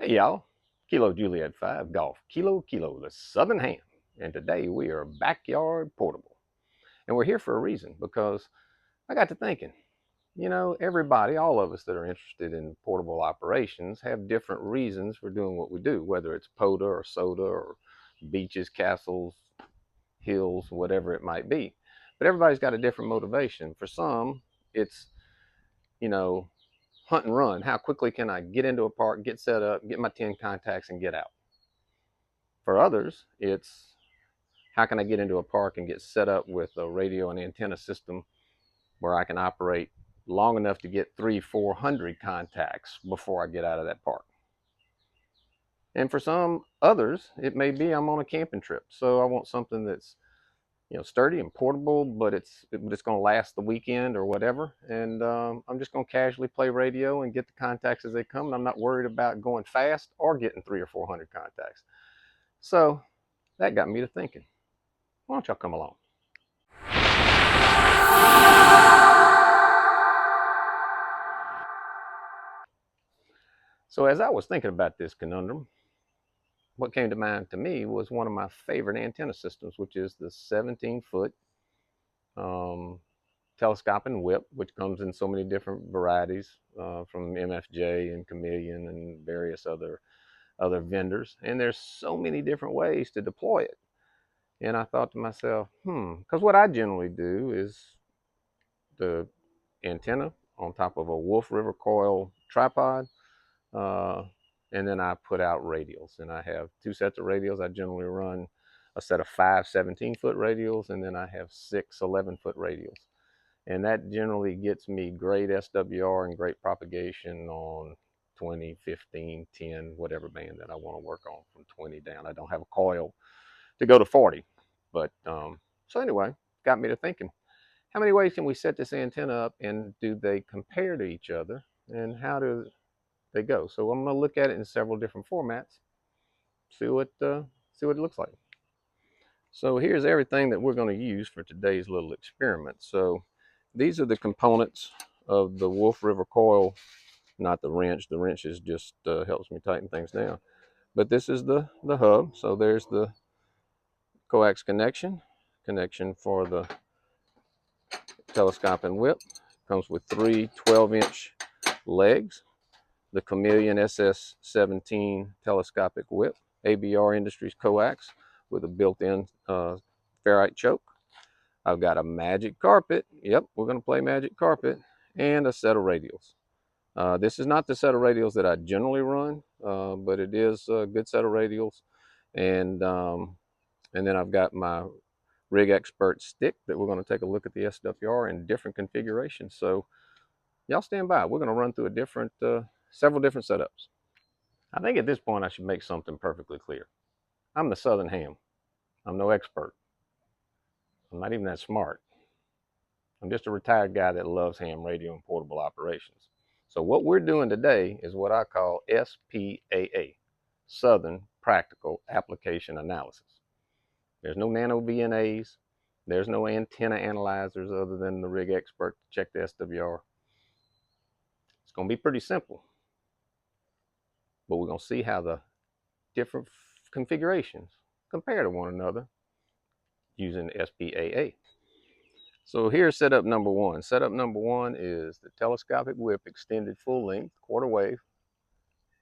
Hey y'all, Kilo Juliet 5 Golf, Kilo, the Southern Ham. And today we are backyard portable. And we're here for a reason because I got to thinking, everybody, all of us that are interested in portable operations have different reasons for doing what we do, whether it's POTA or soda or beaches, castles, hills, whatever it might be. But everybody's got a different motivation. For some, it's, you know, hunt and run. How quickly can I get into a park, get set up, get my 10 contacts, and get out? For others, it's how can I get into a park and get set up with a radio and antenna system where I can operate long enough to get 300-400 contacts before I get out of that park. And for some others, it may be I'm on a camping trip, so I want something that's sturdy and portable, but it's going to last the weekend or whatever. And I'm just going to casually play radio and get the contacts as they come. And I'm not worried about going fast or getting 300 or 400 contacts. So that got me to thinking, why don't y'all come along? So as I was thinking about this conundrum, what came to mind to me was one of my favorite antenna systems, which is the 17-foot telescoping whip, which comes in so many different varieties from MFJ and Chameleon and various other vendors. And there's so many different ways to deploy it. And I thought to myself, because what I generally do is the antenna on top of a Wolf River coil tripod, and then I put out radials. And I have two sets of radials. I generally run a set of 5 17-foot radials, and then I have 6 11-foot radials. And that generally gets me great SWR and great propagation on 20, 15, 10, whatever band that I want to work on from 20 down. I don't have a coil to go to 40. But so anyway, got me to thinking, how many ways can we set this antenna up, and do they compare to each other, and how do they go? So I'm going to look at it in several different formats, see what it looks like. So here's everything that we're going to use for today's little experiment. So these are the components of the Wolf River coil, not the wrench. The wrench is just helps me tighten things down. But this is the hub. So there's the coax connection for the telescoping whip. Comes with 3 12-inch legs. The Chameleon SS17 telescopic whip. ABR Industries coax with a built-in ferrite choke. I've got a Magic Carpet. Yep, we're going to play Magic Carpet. And a set of radials. This is not the set of radials that I generally run, but it is a good set of radials. And then I've got my Rig Expert stick that we're going to take a look at the SWR in different configurations. So y'all stand by. We're going to run through several different setups. I think at this point I should make something perfectly clear. I'm the Southern Ham. I'm no expert. I'm not even that smart. I'm just a retired guy that loves ham radio and portable operations. So what we're doing today is what I call SPAA, Southern Practical Application Analysis. There's no nano VNAs. There's no antenna analyzers other than the Rig Expert to check the SWR. It's going to be pretty simple, but we're going to see how the different configurations compare to one another using SPAA. So here's setup number one. Setup number one is the telescopic whip extended full length, quarter wave,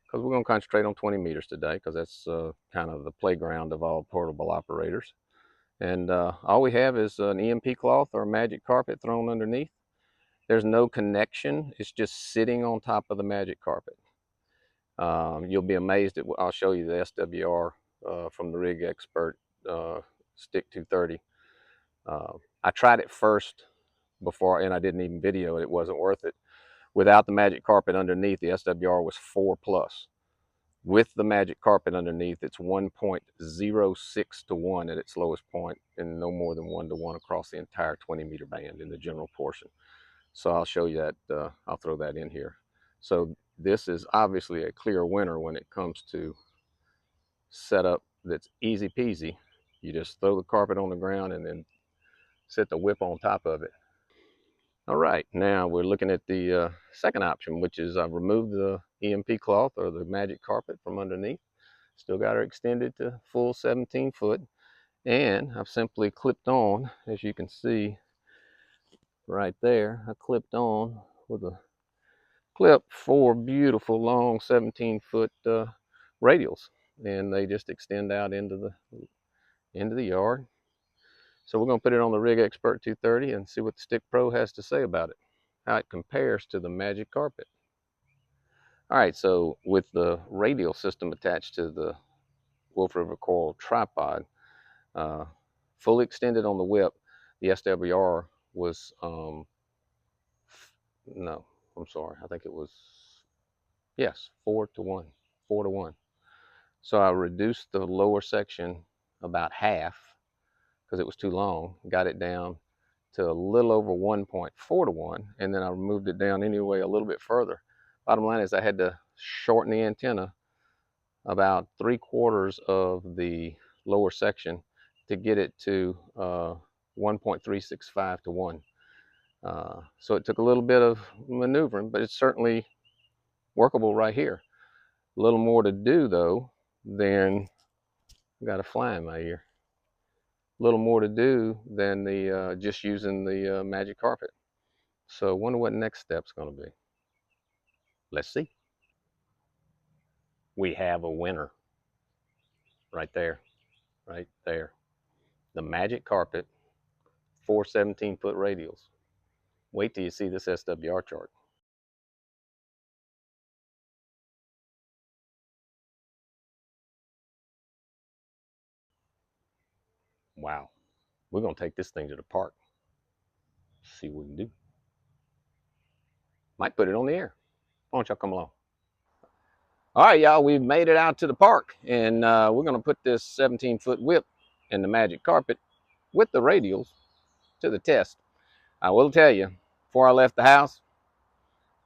because we're going to concentrate on 20 meters today, because that's kind of the playground of all portable operators. And all we have is an EMP cloth or a Magic Carpet thrown underneath. There's no connection. It's just sitting on top of the Magic Carpet. You'll be amazed at I'll show you the SWR from the Rig Expert Stick 230. I tried it first before, and I didn't even video it. It wasn't worth it. Without the Magic Carpet underneath, the SWR was 4+. With the Magic Carpet underneath, it's 1.06 to 1 at its lowest point, and no more than 1 to 1 across the entire 20-meter band in the general portion. So I'll show you that. I'll throw that in here. So this is obviously a clear winner when it comes to setup that's easy peasy. You just throw the carpet on the ground and then set the whip on top of it. All right, now we're looking at the second option, which is I've removed the EMP cloth or the Magic Carpet from underneath. Still got her extended to full 17 foot. And I've simply clipped on, as you can see right there, I clipped on with a clip 4 beautiful long 17-foot radials. And they just extend out into the yard. So we're going to put it on the Rig Expert 230 and see what the Stick Pro has to say about it, how it compares to the Magic Carpet. All right, so with the radial system attached to the Wolf River Coil tripod, fully extended on the whip, the SWR was, no, I'm sorry, I think it was, yes, 4 to 1, 4 to 1. So I reduced the lower section about half because it was too long, got it down to a little over 1.4 to 1, and then I removed it down anyway a little bit further. Bottom line is I had to shorten the antenna about 3/4 of the lower section to get it to 1.365 to 1. So it took a little bit of maneuvering, but it's certainly workable right here. A little more to do though than, I got a fly in my ear. A little more to do than the just using the Magic Carpet. So I wonder what next step's going to be. Let's see. We have a winner right there, right there. The Magic Carpet, 4 17-foot radials. Wait till you see this SWR chart. Wow. We're going to take this thing to the park. See what we can do. Might put it on the air. Why don't y'all come along? All right, y'all, we've made it out to the park, and we're going to put this 17-foot whip and the Magic Carpet with the radials to the test. I will tell you, before I left the house,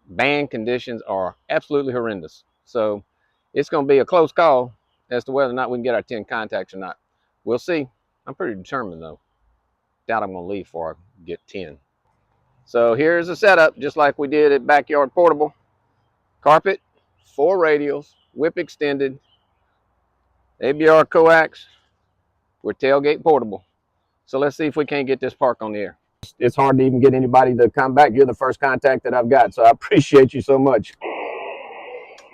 band conditions are absolutely horrendous. So it's going to be a close call as to whether or not we can get our 10 contacts or not. We'll see. I'm pretty determined, though. Doubt I'm going to leave before I get 10. So here's the setup, just like we did at Backyard Portable. Carpet, 4 radials, whip extended, ABR coax. We're tailgate portable. So let's see if we can't get this park on the air. It's hard to even get anybody to come back. You're the first contact that I've got, so I appreciate you so much.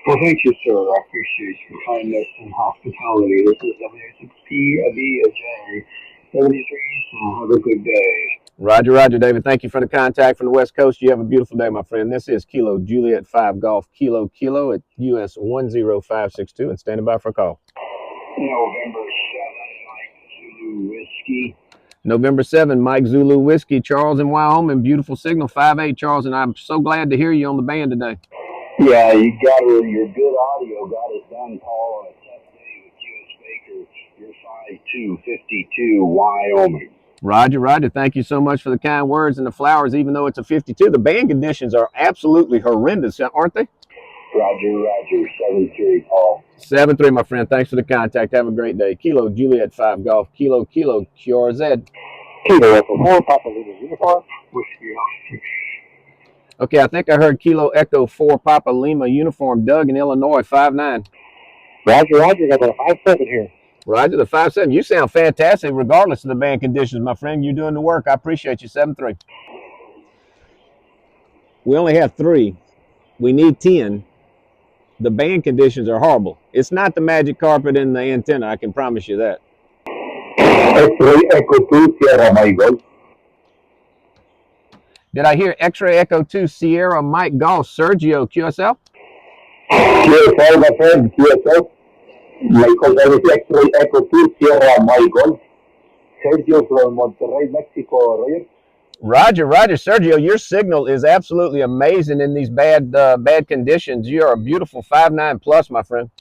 Well, thank you, sir. I appreciate your kindness and hospitality. This is W6PBJ 73, so have a good day. Roger, roger, David. Thank you for the contact from the West Coast. You have a beautiful day, my friend. This is Kilo Juliet 5 Golf Kilo Kilo at US 10562 and standing by for a call. November 7, Mike Zulu Whiskey. November 7, Mike Zulu Whiskey, Charles in Wyoming. Beautiful signal, 5'8", Charles, and I'm so glad to hear you on the band today. Yeah, you got your good audio got us done, Paul, on a tough day with QS Baker. You're 5'2", 52, Wyoming. Roger, roger. Thank you so much for the kind words and the flowers, even though it's a 52. The band conditions are absolutely horrendous, aren't they? Roger, roger. 7-3, Paul. 7-3, my friend. Thanks for the contact. Have a great day. Kilo Juliet 5 Golf Kilo Kilo QRZ. Kilo Echo 4 Papa Lima Uniform. Whiskey. Okay, I think I heard Kilo Echo 4 Papa Lima Uniform. Doug in Illinois, 5'9". Roger, roger. Got a 5'7" here. Roger, the 5'7". You sound fantastic regardless of the band conditions, my friend. You're doing the work. I appreciate you. 7-3. We only have 3. We need 10. The band conditions are horrible. It's not the Magic Carpet and the antenna, I can promise you that. X-Ray Echo 2 Sierra Mike Golf. Did I hear X-Ray Echo 2 Sierra Mike Golf? Sergio, QSL? QSL, my friend, QSL. Michael, that is X-Ray Echo 2 Sierra Mike Golf. Sergio from Monterrey, Mexico, Roger. Roger, roger. Sergio, your signal is absolutely amazing in these bad conditions. You are a beautiful 5'9 plus, my friend.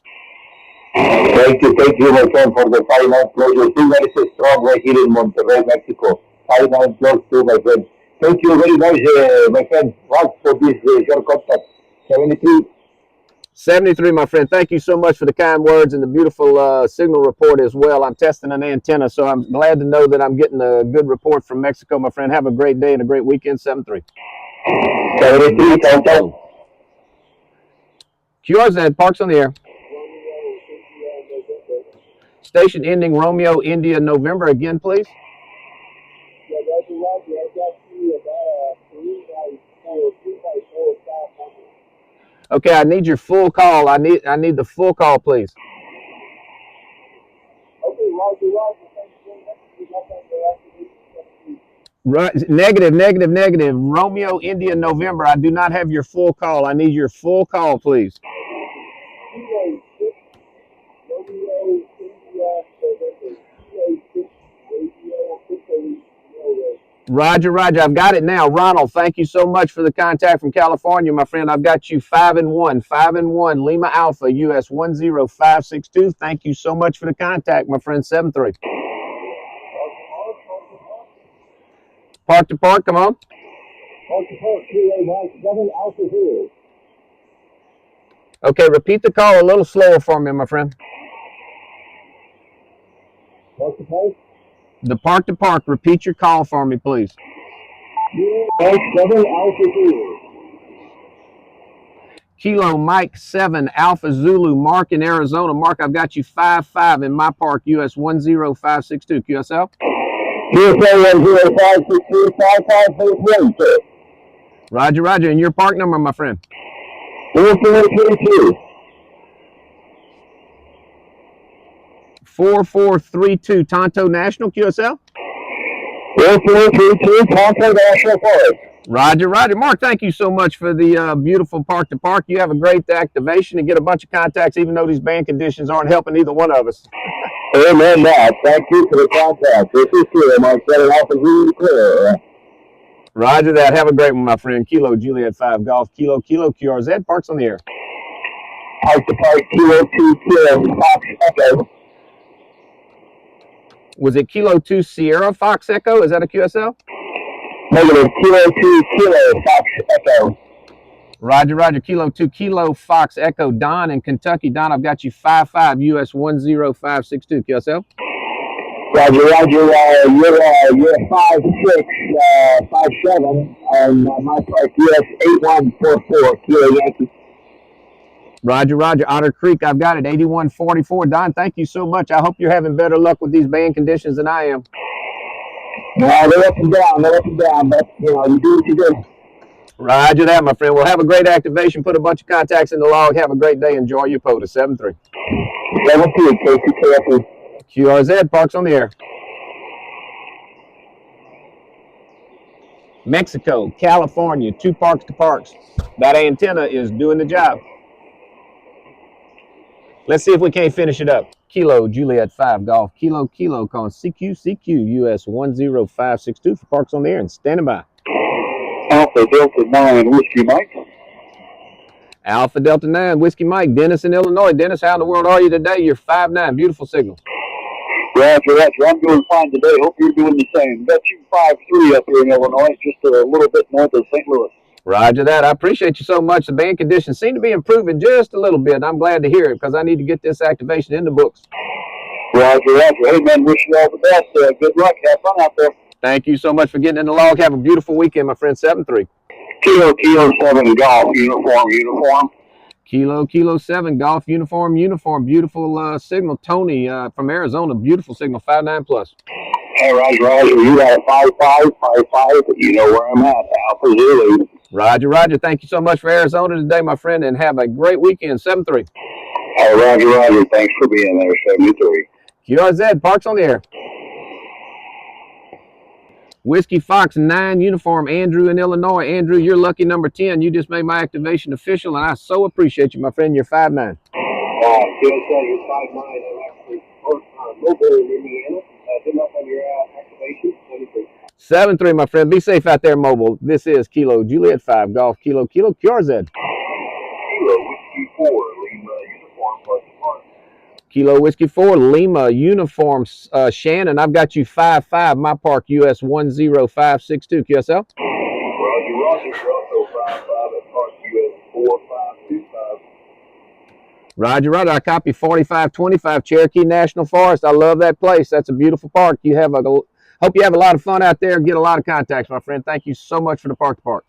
Thank you, my friend, for the 5'9 plus. Your signal is strong right here in Monterrey, Mexico. 5'9 plus too, my friend. Thank you very much, my friend, for this short contact. 73. 73, my friend. Thank you so much for the kind words and the beautiful signal report as well. I'm testing an antenna, so I'm glad to know that I'm getting a good report from Mexico, my friend. Have a great day and a great weekend. 7-3. 73, Tonto. QRZ, parks on the air. Station ending Romeo, India, November again, please. Okay, I need your full call. I need the full call, please. Right, negative. Romeo, India, November. I do not have your full call. I need your full call, please. Roger. I've got it now. Ronald, thank you so much for the contact from California, my friend. I've got you 5-1. Lima Alpha, US 10562. Thank you so much for the contact, my friend. 7-3. Park to park, come on. Okay, repeat the call a little slower for me, my friend. The park to park. Repeat your call for me, please. Kilo Mike 7 Alpha Zulu. Mark in Arizona. Mark, I've got you 5-5 in my park, US 10562. QSL? QSL 10562 55. Roger. And your park number, my friend? 4432. 4432. Tonto National, QSL? 4432, Tonto National Forest. Roger. Mark, thank you so much for the beautiful park to park. You have a great activation and get a bunch of contacts, even though these band conditions aren't helping either one of us. Amen, Matt. Thank you for the contact. This is clear. Mike 7 Alpha Zulu clear. Roger that. Have a great one, my friend. Kilo Juliet 5 Golf. Kilo QRZ. Parks on the air. Park to park. Kilo 2 Kilo Fox Echo. Was it Kilo 2 Sierra Fox Echo? Is that a QSL? Negative. Kilo 2 Kilo Fox Echo. Roger. Kilo 2 Kilo Fox Echo. Don in Kentucky. Don, I've got you 5-5 US 10562. QSL? Roger. You're 5-6, 5-7, and my park US 8144 Kilo Yankee. Roger. Otter Creek, I've got it 8144. Don, thank you so much. I hope you're having better luck with these band conditions than I am. No, they're up and down, but you do what you do. Roger that, my friend. Well, have a great activation. Put a bunch of contacts in the log. Have a great day. Enjoy your POTA. 7-3. 7-3, KCKF. QRZ, parks on the air. Mexico, California, 2 parks to parks. That antenna is doing the job. Let's see if we can't finish it up. Kilo Juliet 5 Golf. Kilo calling CQ US 10562 for parks on the air and standing by. Alpha Delta 9 Whiskey Mike. Alpha Delta 9 Whiskey Mike. Dennis in Illinois. Dennis, how in the world are you today? You're 5-9. Beautiful signal. Roger. I'm doing fine today. Hope you're doing the same. Got you 5-3 up here in Illinois, just a little bit north of St. Louis. Roger that. I appreciate you so much. The band conditions seem to be improving just a little bit. I'm glad to hear it because I need to get this activation in the books. Roger. Hey, man, wish you all the best. Good luck. Have fun out there. Thank you so much for getting in the log. Have a beautiful weekend, my friend. 7-3. Kilo 7 Golf uniform. Kilo 7 Golf uniform. Beautiful signal. Tony from Arizona. Beautiful signal. 5-9 plus. Hey, Roger. You got a 5-5. You know where I'm at. Alpha Zulu. Roger. Thank you so much for Arizona today, my friend, and have a great weekend. 7-3. Hey, Roger. Thanks for being there. 73. QRZ, parks on the air. Whiskey Fox 9 uniform. Andrew in Illinois. Andrew, you're lucky number 10. You just made my activation official, and I so appreciate you, my friend. You're 5-9. You're 5-9. I'm actually mobile in Indiana. Good luck on your activation. 73. 7-3, my friend. Be safe out there, mobile. This is Kilo Juliet 5 Golf. Kilo QRZ. Kilo Whiskey 4 Lima uniform plus one. Kilo Whiskey 4 Lima uniform. Shannon, I've got you 5-5. My park US 10562. QSL. Roger. You're also 5-5 at park US 4525. Roger. I copy 4525 Cherokee National Forest. I love that place. That's a beautiful park. Hope you have a lot of fun out there and get a lot of contacts, my friend. Thank you so much for the park to park.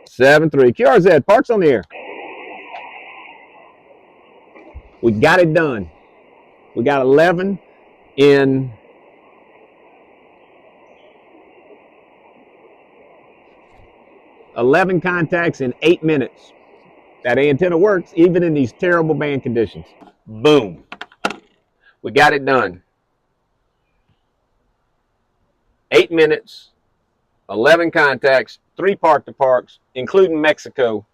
7-3. QRZ, parks on the air. We got it done. We got 11 in 11 contacts in 8 minutes. That antenna works even in these terrible band conditions. Boom. We got it done. 8 minutes, 11 contacts, 3 park-to-parks, including Mexico.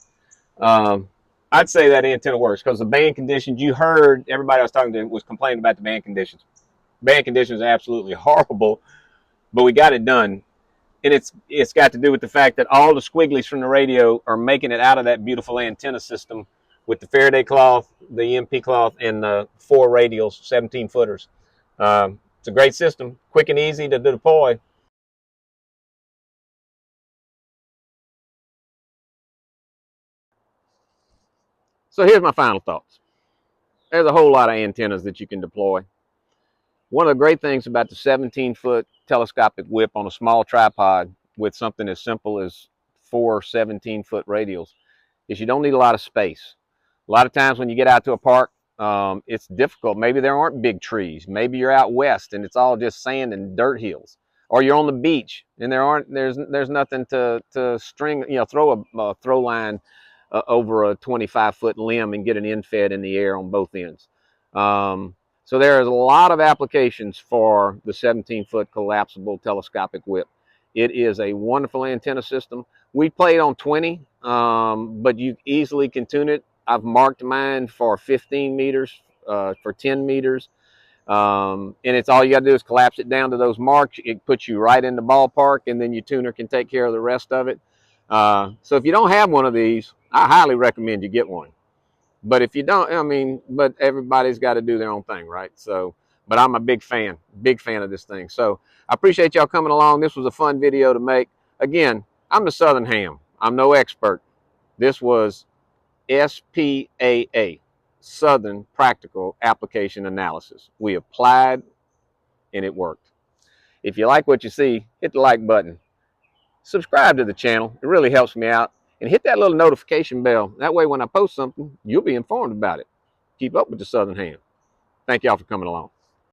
I'd say that antenna works because the band conditions, you heard everybody I was talking to was complaining about the band conditions. Band conditions are absolutely horrible, but we got it done. And it's got to do with the fact that all the squigglies from the radio are making it out of that beautiful antenna system with the Faraday cloth, the EMP cloth, and the 4 radials, 17-footers. It's a great system, quick and easy to deploy. So here's my final thoughts. There's a whole lot of antennas that you can deploy. One of the great things about the 17-foot telescopic whip on a small tripod with something as simple as 4 17-foot radials is you don't need a lot of space. A lot of times when you get out to a park, it's difficult. Maybe there aren't big trees. Maybe you're out west and it's all just sand and dirt hills. Or you're on the beach and there's nothing to string, throw a throw line over a 25-foot limb and get an end fed in the air on both ends. So there is a lot of applications for the 17-foot collapsible telescopic whip. It is a wonderful antenna system. We played on 20, but you easily can tune it. I've marked mine for 15 meters, for 10 meters. And it's all you got to do is collapse it down to those marks. It puts you right in the ballpark, and then your tuner can take care of the rest of it. So if you don't have one of these, I highly recommend you get one. But if you don't, but everybody's got to do their own thing, right? So, but I'm a big fan of this thing. So I appreciate y'all coming along. This was a fun video to make. Again, I'm the Southern Ham. I'm no expert. This was SPAA, Southern Practical Application Analysis. We applied and it worked. If you like what you see, hit the like button. Subscribe to the channel. It really helps me out. And hit that little notification bell. That way when I post something, you'll be informed about it. Keep up with the Southern Ham. Thank y'all for coming along.